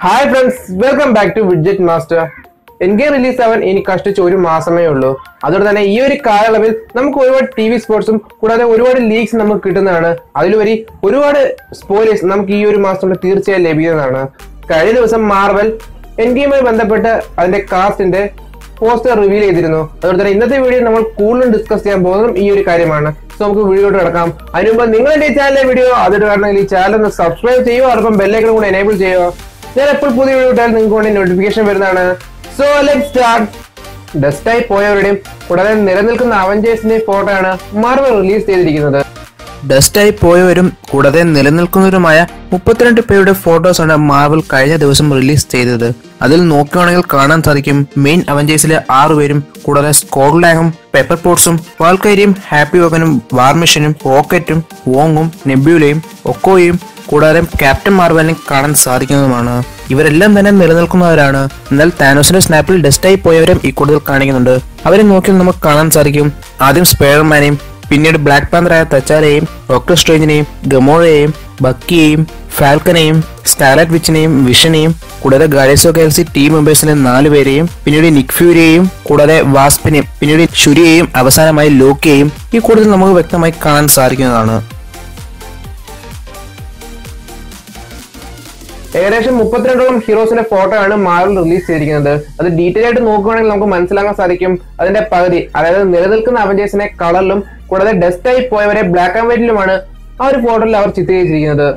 Hi friends, welcome back to widget master. Endgame release ആവാൻ ഇനി കഷ്ടിച്ച് ഒരു മാസമേ ഉള്ളൂ. അതുകൊണ്ട് തന്നെ ഈ ഒരു കാലയളവിൽ നമുക്ക് ഒരുപാട് ടി വി സ്പോർട്സും കൂടാതെ ഒരുപാട് ലീഗ്സ് നമുക്ക് കിട്ടുന്നതാണ്. അതിലുപരി ഒരുപാട് സ്പോയിലേഴ്സ് നമുക്ക് ഈ ഒരു മാസം തീർച്ചയായും ലഭിക്കുന്നതാണ്. കഴിഞ്ഞ ദിവസം മാർവൽ എൻഗെയിമുമായി ബന്ധപ്പെട്ട് അതിന്റെ കാസ്റ്റിന്റെ പോസ്റ്റർ റിവീൽ ചെയ്തിരുന്നു. അതുകൊണ്ട് തന്നെ ഇന്നത്തെ വീഡിയോ നമ്മൾ കൂടുതലും ഡിസ്കസ് ചെയ്യാൻ പോകുന്നതും ഈ ഒരു കാര്യമാണ്. സോ നമുക്ക് വീഡിയോട്ട് കിടക്കാം. അതിന് മുമ്പ് നിങ്ങളുടെ ഈ ചാനലിലെ വീഡിയോ ആദ്യമായിട്ട് കാണണമെങ്കിൽ ഈ ചാനൽ ഒന്ന് സബ്സ്ക്രൈബ് ചെയ്യുക, അതോടൊപ്പം ബെല്ലൈക്കൺ കൂടെ എനേബിൾ ചെയ്യുക. ഞാൻ എപ്പോൾ പുതിയ വീഡിയോ ഇട്ടാൽ നിങ്ങൾക്ക് കൊണ്ട് നോട്ടിഫിക്കേഷൻ വരുന്നതാണ്. So let's start. ഡസ്റ്റായി പോയവരുടെയും കൂടാതെ നിലനിൽക്കുന്ന അവഞ്ചേഴ്സിന്റെയും ഫോട്ടോ ആണ് മാർവൽ റിലീസ് ചെയ്തിരിക്കുന്നത്. ഡസ്റ്റായി പോയവരും കൂടാതെ നിലനിൽക്കുന്നവരുമായ 32 പേരുടെ ഫോട്ടോസാണ് മാർവൽ കഴിഞ്ഞ ദിവസം റിലീസ് ചെയ്തത്. അതിൽ നോക്കുകയാണെങ്കിൽ കാണാൻ സാധിക്കും മെയിൻ അവഞ്ചേഴ്സിലെ 6 പേരും കൂടാതെ സ്കോട്ട് ലാങ്ങും, പെപ്പർ പോട്ട്സും, വാൾക്കൈരിയും, ഹാപ്പി ഹോഗനും, വാർമിഷനും, റോക്കറ്റും, വോങ്ങും, നെബ്യൂലയും, ഒക്കോയും കൂടാതെ ക്യാപ്റ്റൻ മാർവലിനെ കാണാൻ സാധിക്കുന്നതുമാണ്. ഇവരെല്ലാം തന്നെ നിലനിൽക്കുന്നവരാണ്. എന്നാൽ താനോസിന്റെ സ്നാപ്പിൽ ഡസ്റ്റായി പോയവരും ഈ കൂടുതൽ കാണിക്കുന്നുണ്ട്. അവരെ നോക്കിയാൽ നമുക്ക് കാണാൻ സാധിക്കും ആദ്യം സ്പൈഡർമാനെയും, പിന്നീട് ബ്ലാക്ക് പാന്തറായ തച്ചാലയെയും, ഡോക്ടർ സ്ട്രേഞ്ചിനെയും, ഗമോറയെയും, ബക്കിയെയും, ഫാൽക്കനെയും, സ്കാർലറ്റ് വിച്ചിനെയും, വിഷനെയും, കൂടാതെ ഗാർഡിയൻസ് ഓഫ് ഗാലക്സി ടീം മെമ്പേഴ്സിലെ 4 പേരെയും, പിന്നീട് നിക് ഫ്യൂരിയെയും, കൂടാതെ വാസ്പിനെയും, പിന്നീട് ഷുരിയെയും, അവസാനമായി ലോക്കിയെയും ഈ കൂടുതൽ നമുക്ക് വ്യക്തമായി കാണാൻ സാധിക്കുന്നതാണ്. ഏകദേശം 32ഓളം ഹീറോസിന്റെ ഫോട്ടോ ആണ് മാർവൽ റിലീസ് ചെയ്തിരിക്കുന്നത്. അത് ഡീറ്റെയിൽ ആയിട്ട് നോക്കുകയാണെങ്കിൽ നമുക്ക് മനസ്സിലാക്കാൻ സാധിക്കും അതിന്റെ പകുതി, അതായത് നിലനിൽക്കുന്ന അവഞ്ചേഴ്സിനെ കളറിലും കൂടാതെ ഡസ്റ്റായി പോയവരെ ബ്ലാക്ക് ആൻഡ് വൈറ്റിലുമാണ് ആ ഒരു ഫോട്ടോയിൽ അവർ ചിത്രീകരിച്ചിരിക്കുന്നത്.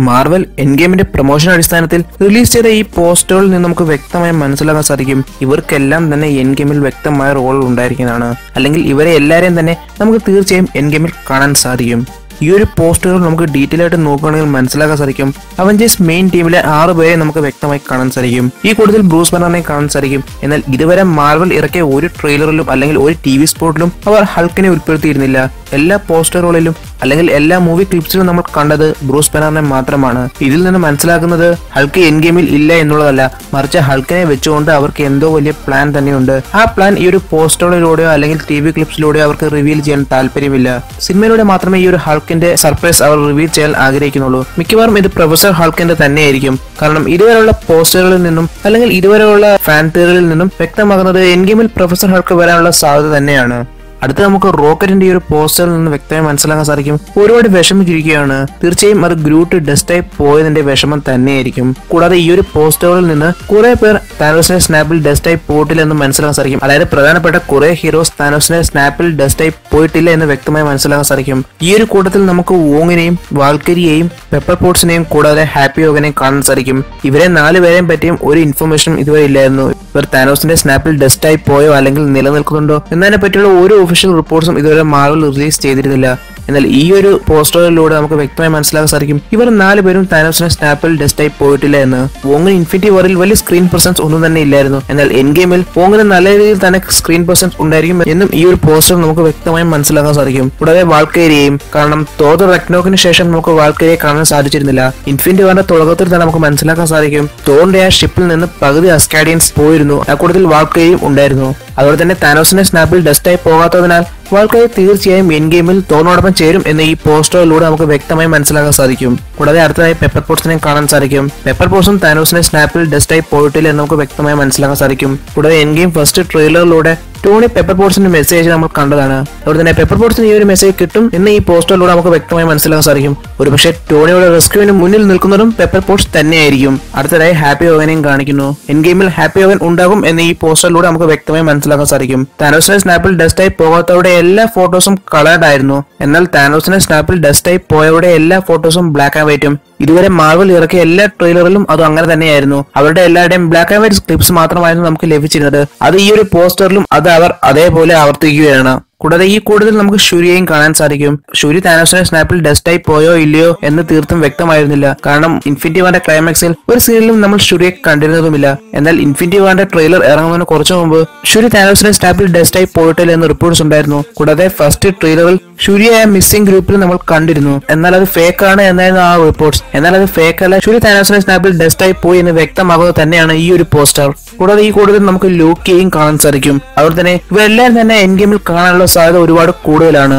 മാർവൽ എൻഗെയിമിന്റെ പ്രൊമോഷൻ അടിസ്ഥാനത്തിൽ റിലീസ് ചെയ്ത ഈ പോസ്റ്ററുകളിൽ നിന്ന് നമുക്ക് വ്യക്തമായി മനസ്സിലാക്കാൻ സാധിക്കും ഇവർക്കെല്ലാം തന്നെ എൻഗെയിമിൽ വ്യക്തമായ റോൾ ഉണ്ടായിരിക്കുന്നതാണ്. അല്ലെങ്കിൽ ഇവരെ എല്ലാവരെയും തന്നെ നമുക്ക് തീർച്ചയായും എൻഗെയിമിൽ കാണാൻ സാധിക്കും. ഈ ഒരു പോസ്റ്ററുകൾ നമുക്ക് ഡീറ്റെയിൽ ആയിട്ട് നോക്കുകയാണെങ്കിൽ മനസ്സിലാക്കാൻ സാധിക്കും അവഞ്ചേഴ്സ് മെയിൻ ടീമിലെ 6 പേരെ നമുക്ക് വ്യക്തമായി കാണാൻ സാധിക്കും. ഈ കൂടുതൽ ബ്രൂസ് ബാനറിനെ കാണാൻ സാധിക്കും. എന്നാൽ ഇതുവരെ മാർവൽ ഇറക്കിയ ഒരു ട്രെയിലറിലും അല്ലെങ്കിൽ ഒരു ടി വി സ്പോട്ടിലും അവർ ഹൾക്കിനെ ഉൾപ്പെടുത്തിയിരുന്നില്ല. എല്ലാ പോസ്റ്ററുകളിലും അല്ലെങ്കിൽ എല്ലാ മൂവി ക്ലിപ്സിലും നമ്മൾ കണ്ടത് ബ്രൂസ് ബാനറിനെ മാത്രമാണ്. ഇതിൽ നിന്ന് മനസ്സിലാക്കുന്നത് ഹൾക്ക് എൻ ഗെയിമിൽ ഇല്ല എന്നുള്ളതല്ല, മറിച്ച് ഹൾക്കിനെ വെച്ചുകൊണ്ട് അവർക്ക് എന്തോ വലിയ പ്ലാൻ തന്നെയുണ്ട്. ആ പ്ലാൻ ഈ ഒരു പോസ്റ്ററുകളിലൂടെയോ അല്ലെങ്കിൽ ടി വി ക്ലിപ്സിലൂടെയോ അവർക്ക് റിവീൽ ചെയ്യാൻ താല്പര്യമില്ല. സിനിമയിലൂടെ മാത്രമേ ഈ ഒരു ഹൾക്കിന്റെ സർപ്രൈസ് അവർ റിവീൽ ചെയ്യാൻ ആഗ്രഹിക്കുന്നുള്ളൂ. മിക്കവാറും ഇത് പ്രൊഫസർ ഹൾക്കിന്റെ തന്നെയായിരിക്കും. കാരണം ഇതുവരെയുള്ള പോസ്റ്ററുകളിൽ നിന്നും അല്ലെങ്കിൽ ഇതുവരെയുള്ള ഫാൻ തിയറികളിൽ നിന്നും വ്യക്തമാകുന്നത് എൻ ഗെയിമിൽ പ്രൊഫസർ ഹൾക്ക് വരാനുള്ള സാധ്യത തന്നെയാണ്. അടുത്ത നമുക്ക് റോക്കറ്റിന്റെ ഈ ഒരു പോസ്റ്ററിൽ നിന്ന് വ്യക്തമായി മനസ്സിലാക്കാൻ സാധിക്കും ഒരുപാട് വിഷമിച്ചിരിക്കുകയാണ്. തീർച്ചയായും അത് ഗ്രൂട്ട് ഡസ്റ്റായി പോയതിന്റെ വിഷമം തന്നെയായിരിക്കും. കൂടാതെ ഈ ഒരു പോസ്റ്ററുകളിൽ നിന്ന് കുറെ പേർ താനോസിന്റെ സ്നാപ്പിൽ ഡസ്റ്റായി പോയിട്ടില്ല എന്ന് മനസ്സിലാക്കാൻ സാധിക്കും. അതായത് പ്രധാനപ്പെട്ട കുറെ ഹീറോസ് താനോസിന്റെ സ്നാപ്പിൽ ഡസ്റ്റായി പോയിട്ടില്ല എന്ന് വ്യക്തമായി മനസ്സിലാക്കാൻ സാധിക്കും. ഈ ഒരു കൂട്ടത്തിൽ നമുക്ക് വോങ്ങിനെയും, വാൾക്കരിയെയും, പെപ്പർ പോട്ട്സിനെയും കൂടാതെ ഹാപ്പി ഹോഗനെയും കാണാൻ സാധിക്കും. ഇവരെ 4 പേരെയും പറ്റിയും ഒരു ഇൻഫർമേഷനും ഇതുവരെ ഇല്ലായിരുന്നു. ഇവർ താനോസിന്റെ സ്നാപ്പിൽ ഡസ്റ്റായി പോയോ അല്ലെങ്കിൽ നിലനിൽക്കുന്നുണ്ടോ എന്നതിനെ പറ്റിയുള്ള ഒരു ഒഫീഷ്യൽ റിപ്പോർട്ട്സും ഇതുവരെ മാർവൽ റിലീസ് ചെയ്തിരുന്നില്ല. എന്നാൽ ഈ ഒരു പോസ്റ്ററിലൂടെ നമുക്ക് വ്യക്തമായി മനസ്സിലാക്കാൻ സാധിക്കും ഇവർ 4 പേരും താനോസിന്റെ സ്നാപ്പിൽ ഡസ്റ്റായി പോയിട്ടില്ല എന്ന്. വോങ്ങിന് ഇൻഫിനിറ്റി വാറിൽ വലിയ സ്ക്രീൻ പ്രസൻസ് ഒന്നും തന്നെ ഇല്ലായിരുന്നു. എന്നാൽ എൻ ഗെയിമിൽ വോങ്ങിന് നല്ല രീതിയിൽ തന്നെ സ്ക്രീൻ പ്രസൻസ് ഉണ്ടായിരിക്കും എന്നും ഈ ഒരു പോസ്റ്റർ നമുക്ക് വ്യക്തമായി മനസ്സിലാക്കാൻ സാധിക്കും. കൂടാതെ വാൾക്കരിയെയും, കാരണം തോർ റഗ്നോക്കിന് ശേഷം നമുക്ക് വാൾക്കരിയെ കാണാൻ സാധിച്ചിരുന്നില്ല. ഇൻഫിനിറ്റി വാറിന്റെ തുടക്കത്തിൽ തന്നെ നമുക്ക് മനസ്സിലാക്കാൻ സാധിക്കും തോറിന്റെ ആ ഷിപ്പിൽ നിന്ന് പകുതി അസ്കാഡിയൻസ് പോയിരുന്നു. ആ കൂട്ടത്തിൽ വാൾക്കരിയും ഉണ്ടായിരുന്നു. അതുപോലെ തന്നെ താനോസിന്റെ സ്നാപ്പിൽ ഡസ്റ്റായി പോകാത്തതിനാൽ വാൾക്കരി തീർച്ചയായും എൻ ഗെയിമിൽ തോറിനോടൊപ്പം ചേരും എന്ന് ഈ പോസ്റ്ററിലൂടെ നമുക്ക് വ്യക്തമായി മനസ്സിലാക്കാൻ സാധിക്കും. കൂടാതെ അടുത്തതായി പെപ്പർ പോട്ട്സിനെ കാണാൻ സാധിക്കും. പെപ്പർ പോട്ട്സും താനോസിന്റെ സ്നാപ്പിൽ ഡസ്റ്റായി പോയിട്ടില്ല എന്ന് നമുക്ക് വ്യക്തമായി മനസ്സിലാക്കാൻ സാധിക്കും. കൂടാതെ എൻ ഗെയിം ഫസ്റ്റ് ട്രെയിലറിലൂടെ ടോണി പെപ്പർ പോട്ട്സിന്റെ മെസ്സേജ് നമ്മൾ കണ്ടതാണ്. അതുകൊണ്ട് തന്നെ പെപ്പർ പോട്ട്സിന് ഈ ഒരു മെസ്സേജ് കിട്ടും എന്ന് ഈ പോസ്റ്ററിലൂടെ നമുക്ക് വ്യക്തമായി മനസ്സിലാക്കാൻ സാധിക്കും. ഒരുപക്ഷെ ടോണിയുടെ റെസ്ക്യൂവിന് മുന്നിൽ നിൽക്കുന്നതും പെപ്പർ പോട്ട്സ് തന്നെയായിരിക്കും. അടുത്തതായി ഹാപ്പി ഹോഗനെയും കാണിക്കുന്നു. എൻ ഗെയിമിൽ ഹാപ്പി ഹോഗൻ ഉണ്ടാകും എന്ന് ഈ പോസ്റ്ററിലൂടെ നമുക്ക് വ്യക്തമായി മനസ്സിലാക്കാൻ സാധിക്കും. താനോസിന്റെ സ്നാപ്പിൽ ഡസ്റ്റായി പോകാത്തവരുടെ എല്ലാ ഫോട്ടോസും കളേർഡ് ആയിരുന്നു. എന്നാൽ താനോസിന്റെ സ്നാപ്പിൽ ഡസ്റ്റായി പോയവരുടെ എല്ലാ ഫോട്ടോസും ബ്ലാക്ക് ആൻഡ് വൈറ്റും. ഇതുവരെ മാർവൽ ഇറക്കിയ എല്ലാ ട്രെയിലറിലും അത് അങ്ങനെ തന്നെയായിരുന്നു. അവരുടെ എല്ലാവരുടെയും ബ്ലാക്ക് ആൻഡ് വൈറ്റ് ക്ലിപ്സ് മാത്രമായിരുന്നു നമുക്ക് ലഭിച്ചിരുന്നത്. അത് ഈ ഒരു പോസ്റ്ററിലും അത് അവർ അതേപോലെ ആവർത്തിക്കുകയാണ്. കൂടാതെ ഈ കൂടുതൽ നമുക്ക് ഷുരിയെയും കാണാൻ സാധിക്കും. ഷുരി താനോസിന്റെ സ്നാപ്പിൽ ഡസ്റ്റായി പോയോ ഇല്ലയോ എന്ന് തീർത്തും വ്യക്തമായിരുന്നില്ല. കാരണം ഇൻഫിനിറ്റി വാറിന്റെ ക്ലൈമാക്സിൽ ഒരു സീനിലും നമ്മൾ ഷുരിയെ കണ്ടിരുന്നതുമില്ല. എന്നാൽ ഇൻഫിനിറ്റി വാറിന്റെ ട്രെയിലർ ഇറങ്ങുന്നതിന് കുറച്ചു മുമ്പ് ഷുരി താനോസിന്റെ സ്നാപ്പിൽ ഡസ്റ്റായി പോയിട്ടില്ല എന്ന് റിപ്പോർട്ട്സ് ഉണ്ടായിരുന്നു. കൂടാതെ ഫസ്റ്റ് ട്രെയിലറിൽ ഷുരിയെ മിസ്സിംഗ് ഗ്രൂപ്പിൽ നമ്മൾ കണ്ടിരുന്നു. എന്നാൽ അത് ഫേക്ക് ആണ് എന്നായിരുന്നു ആ റിപ്പോർട്ട്സ്. എന്നാൽ അത് ഫേക്ക് അല്ല, ഷുരി താനോസിന്റെ സ്നാപ്പിൽ ഡസ്റ്റായി പോയി എന്ന് വ്യക്തമാകുന്നത് തന്നെയാണ് ഈ ഒരു പോസ്റ്റർ. കൂടാതെ ഈ കൂടുതൽ നമുക്ക് ലോക്കിയെയും കാണാൻ സാധിക്കും. അതുപോലെ തന്നെ ഇവരെല്ലാം തന്നെ എൻ ഗെയിമിൽ കാണാനുള്ള സാധ്യത ഒരുപാട് കൂടുതലാണ്.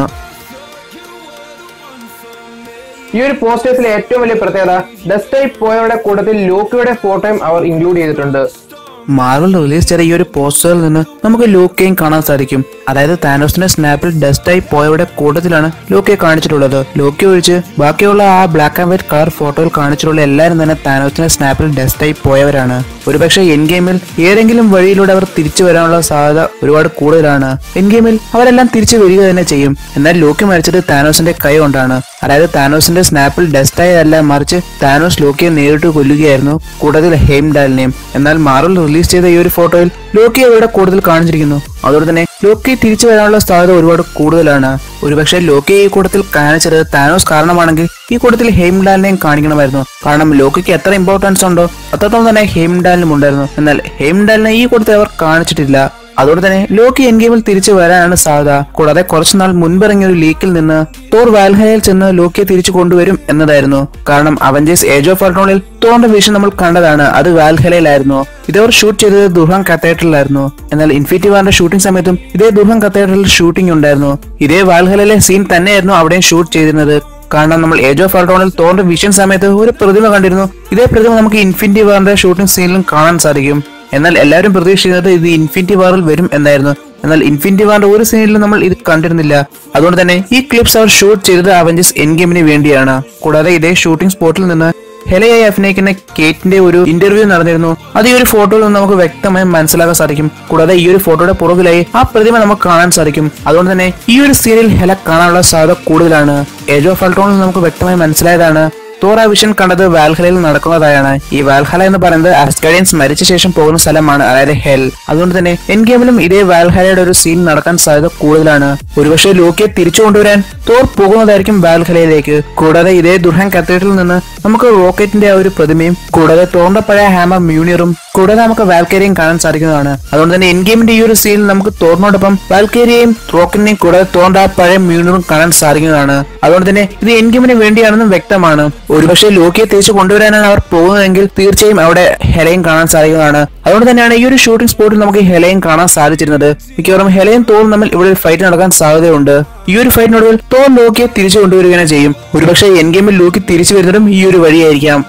ഈ ഒരു പോസ്റ്റേഴ്സിലെ ഏറ്റവും വലിയ പ്രത്യേകത ഡസ്റ്റായി പോയവരുടെ കൂട്ടത്തിൽ ലോക്കിയുടെ ഫോട്ടോയും അവർ ഇൻക്ലൂഡ് ചെയ്തിട്ടുണ്ട്. മാർവൽ റിലീസ് ചെയ്ത ഈ ഒരു പോസ്റ്ററിൽ നിന്ന് നമുക്ക് ലോക്കിയെയും കാണാൻ സാധിക്കും. അതായത് താനോസിന്റെ സ്നാപ്പിൽ ഡസ്റ്റായി പോയവരുടെ കൂട്ടത്തിലാണ് ലോക്കിയെ കാണിച്ചിട്ടുള്ളത്. ലോക്കി ഒഴിച്ച് ബാക്കിയുള്ള ആ ബ്ലാക്ക് ആൻഡ് വൈറ്റ് കളർ ഫോട്ടോയിൽ കാണിച്ചിട്ടുള്ള എല്ലാവരും തന്നെ താനോസിന്റെ സ്നാപ്പിൽ ഡസ്റ്റായി പോയവരാണ്. ഒരുപക്ഷെ എൻ ഗെയിമിൽ ഏതെങ്കിലും വഴിയിലൂടെ അവർ തിരിച്ചു വരാനുള്ള സാധ്യത ഒരുപാട് കൂടുതലാണ്. എൻ ഗെയിമിൽ അവരെല്ലാം തിരിച്ചു വരിക തന്നെ ചെയ്യും. എന്നാൽ ലോക്കി മരിച്ചത് താനോസിന്റെ കൈ കൊണ്ടാണ്. അതായത് താനോസിന്റെ സ്നാപ്പിൽ ഡസ്റ്റായി അല്ല, മറിച്ച് താനോസ് ലോക്കിയെ നേരിട്ട് കൊല്ലുകയായിരുന്നു, കൂട്ടത്തിൽ ഹെയിംഡാലിനെയും. എന്നാൽ മാർവൽ റിലീസ് ചെയ്ത ഈ ഒരു ഫോട്ടോയിൽ ലോക്കിയെ ഇവിടെ കൂടുതൽ കാണിച്ചിരിക്കുന്നു. അതുകൊണ്ട് തന്നെ ലോക്കി തിരിച്ചു വരാനുള്ള സാധ്യത ഒരുപാട് കൂടുതലാണ്. ഒരുപക്ഷെ ലോക്കിയെ ഈ കൂട്ടത്തിൽ കാണിച്ചത് താനോസ് കാരണമാണെങ്കിൽ ഈ കൂട്ടത്തിൽ ഹെയിംഡാലിനെയും കാണിക്കണമായിരുന്നു. കാരണം ലോക്കിക്ക് എത്ര ഇമ്പോർട്ടൻസ് ഉണ്ടോ അത്രത്തോളം തന്നെ ഹെയിംഡാലിനും ഉണ്ടായിരുന്നു. എന്നാൽ ഹെയിംഡാലിനെ ഈ കൂട്ടത്തിൽ അവർ കാണിച്ചിട്ടില്ല. അതുകൊണ്ട് തന്നെ ലോക്കി എൻ ഗെയിമിൽ തിരിച്ചു വരാനാണ് സാധ്യത. കൂടാതെ കുറച്ചുനാൾ മുൻപിറങ്ങിയ ഒരു ലീക്കിൽ നിന്ന് തോർ വാൽഹലയിൽ ചെന്ന് ലോക്കിയെ തിരിച്ചു കൊണ്ടുവരും എന്നതായിരുന്നു. കാരണം അവഞ്ചേഴ്സ് ഏജ് ഓഫ് അൾട്രോണിൽ തോറിന്റെ വിഷൻ നമ്മൾ കണ്ടതാണ്, അത് വാൽഹലയിലായിരുന്നു. ഇതവർ ഷൂട്ട് ചെയ്തത് ദുർഹാൻ കത്തീഡ്രലിലായിരുന്നു. എന്നാൽ ഇൻഫിനിറ്റി വാറിന്റെ ഷൂട്ടിംഗ് സമയത്തും ഇതേ ദുർഹാൻ കത്തീഡ്രലിൽ ഷൂട്ടിംഗ് ഉണ്ടായിരുന്നു. ഇതേ വാൽഹലയിലെ സീൻ തന്നെയായിരുന്നു അവിടെയും ഷൂട്ട് ചെയ്തിരുന്നത്. കാരണം നമ്മൾ ഏജ് ഓഫ് അൾട്രോണിൽ തോറിന്റെ വിഷൻ സമയത്ത് ഒരു പ്രതിമ കണ്ടിരുന്നു. ഇതേ പ്രതിമ നമുക്ക് ഇൻഫിനിറ്റി വാറിന്റെ ഷൂട്ടിംഗ് സീനിലും കാണാൻ സാധിക്കും. എന്നാൽ എല്ലാവരും പ്രതീക്ഷിക്കുന്നത് ഇത് ഇൻഫിനിറ്റി വാറിൽ വരും എന്നായിരുന്നു. എന്നാൽ ഇൻഫിനിറ്റി വാറിന്റെ ഒരു സീനിലും നമ്മൾ ഇത് കണ്ടിരുന്നില്ല. അതുകൊണ്ട് തന്നെ ഈ ക്ലിപ്സ് അവർ ഷൂട്ട് ചെയ്തത് അവഞ്ചേഴ്സ് എൻ ഗെയിമിന് വേണ്ടിയാണ്. കൂടാതെ ഇതേ ഷൂട്ടിംഗ് സ്പോട്ടിൽ നിന്ന് ഹെലയായി അഭിനയിക്കുന്ന കേറ്റിന്റെ ഒരു ഇന്റർവ്യൂ നടന്നിരുന്നു. അത് ഈ ഒരു ഫോട്ടോയിൽ നിന്ന് നമുക്ക് വ്യക്തമായി മനസ്സിലാക്കാൻ സാധിക്കും. കൂടാതെ ഈ ഒരു ഫോട്ടോയുടെ പുറകിലായി ആ പ്രതിമ നമുക്ക് കാണാൻ സാധിക്കും. അതുകൊണ്ട് തന്നെ ഈ ഒരു സീനിൽ ഹെല കാണാനുള്ള സാധ്യത കൂടുതലാണ്. ഏജ് ഓഫ് അൾട്രോണിൽ നമുക്ക് വ്യക്തമായി മനസ്സിലായതാണ് തോർ ആ വിഷൻ കണ്ടത് വാൽഹലയിൽ നടക്കുന്നതായാണ്. ഈ വാൽഹല എന്ന് പറയുന്നത് അസ്ഗാർഡിയൻസ് മരിച്ച ശേഷം പോകുന്ന സ്ഥലമാണ്, അതായത് ഹെൽ. അതുകൊണ്ട് തന്നെ എൻ ഗെയിമിലും ഇതേ വാൽഹലയുടെ ഒരു സീൻ നടക്കാൻ സാധ്യത കൂടുതലാണ്. ഒരുപക്ഷെ ലോക്കിയെ തിരിച്ചു കൊണ്ടുവരാൻ തോർ പോകുന്നതായിരിക്കും വാൽഹലയിലേക്ക്. കൂടാതെ ഇതേ ദുർഹാൻ കത്തീഡ്രലിൽ നിന്ന് നമുക്ക് റോക്കറ്റിന്റെ ആ ഒരു പ്രതിമയും കൂടാതെ തോറിന്റെ പഴയ ഹാമർ മ്യൂണിയറും കൂടാതെ നമുക്ക് വാൽക്കേരിയും കാണാൻ സാധിക്കുന്നതാണ്. അതുകൊണ്ട് തന്നെ എൻ ഗെയിമിന്റെ ഈ ഒരു സീനിൽ നമുക്ക് തോറിനോടൊപ്പം വാൽക്കേരിയെയും റോക്കറ്റിനെയും കൂടാതെ തോറിന്റെ ആ പഴയ മ്യൂണിയറും കാണാൻ സാധിക്കുന്നതാണ്. അതുകൊണ്ട് തന്നെ ഇത് എൻ ഗെയിമിന് വേണ്ടിയാണെന്നും വ്യക്തമാണ്. ഒരുപക്ഷെ ലോക്കിയെ തിരിച്ചു കൊണ്ടുവരാനാണ് അവർ പോകുന്നതെങ്കിൽ തീർച്ചയായും അവിടെ ഹെലയും കാണാൻ സാധിക്കുന്നതാണ്. അതുകൊണ്ട് തന്നെയാണ് ഈ ഒരു ഷൂട്ടിംഗ് സ്പോട്ടിൽ നമുക്ക് ഹെലയും കാണാൻ സാധിച്ചിരുന്നത്. മിക്കവാറും ഹെലയും തോറും തമ്മിൽ ഇവിടെ ഒരു ഫൈറ്റ് നടക്കാൻ സാധ്യതയുണ്ട്. ഈ ഒരു ഫൈറ്റിനൊടുവിൽ തോർ ലോക്കിയെ തിരിച്ചു കൊണ്ടുവരികയാണ് ചെയ്യും. ഒരുപക്ഷെ എൻ ഗെയിമിൽ ലോക്കി തിരിച്ചു വരുന്നതും ഈ ഒരു വഴിയായിരിക്കാം.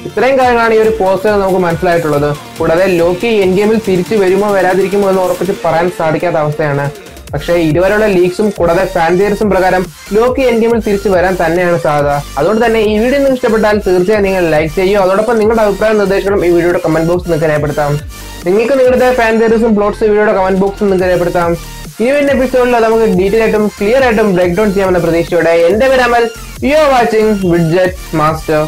ഇത്രയും കാര്യങ്ങളാണ് ഈ ഒരു പോസ്റ്റർ നമുക്ക് മനസ്സിലായിട്ടുള്ളത്. കൂടാതെ ലോക്കി എൻ ഗെയിമിൽ തിരിച്ചു വരുമോ വരാതിരിക്കുമോ എന്ന് ഉറപ്പിച്ച് പറയാൻ സാധിക്കാത്ത അവസ്ഥയാണ്. പക്ഷേ ഇതുവരെയുള്ള ലീക്സും കൂടാതെ ഫാൻ തിയറീസും പ്രകാരം ലോക്കി എൻ ഗെയിമിൽ തിരിച്ചു വരാൻ തന്നെയാണ് സാധ്യത. അതുകൊണ്ട് തന്നെ ഈ വീഡിയോ നിങ്ങൾക്ക് ഇഷ്ടപ്പെട്ടാൽ തീർച്ചയായും നിങ്ങൾ ലൈക്ക് ചെയ്യുക. അതോടൊപ്പം നിങ്ങളുടെ അഭിപ്രായ നിർദ്ദേശങ്ങളും ഈ വീഡിയോയുടെ കമന്റ് ബോക്സിൽ നിങ്ങൾക്ക് രേഖപ്പെടുത്താം. നിങ്ങൾക്ക് നിങ്ങളുടെ ഫാൻ തിയറീസും പ്ലോട്ട്സും വീഡിയോയുടെ കമന്റ് ബോക്സിൽ നിങ്ങൾക്ക് രേഖപ്പെടുത്താം. ഇനി വരുന്ന എപ്പിസോഡിൽ നമുക്ക് ഡീറ്റെയിൽ ആയിട്ടും ക്ലിയർ ആയിട്ടും ബ്രേക്ക് ഡൗൺ ചെയ്യാമെന്ന പ്രതീക്ഷയോടെ എന്റെ പേര് Amal. You are watching widget master.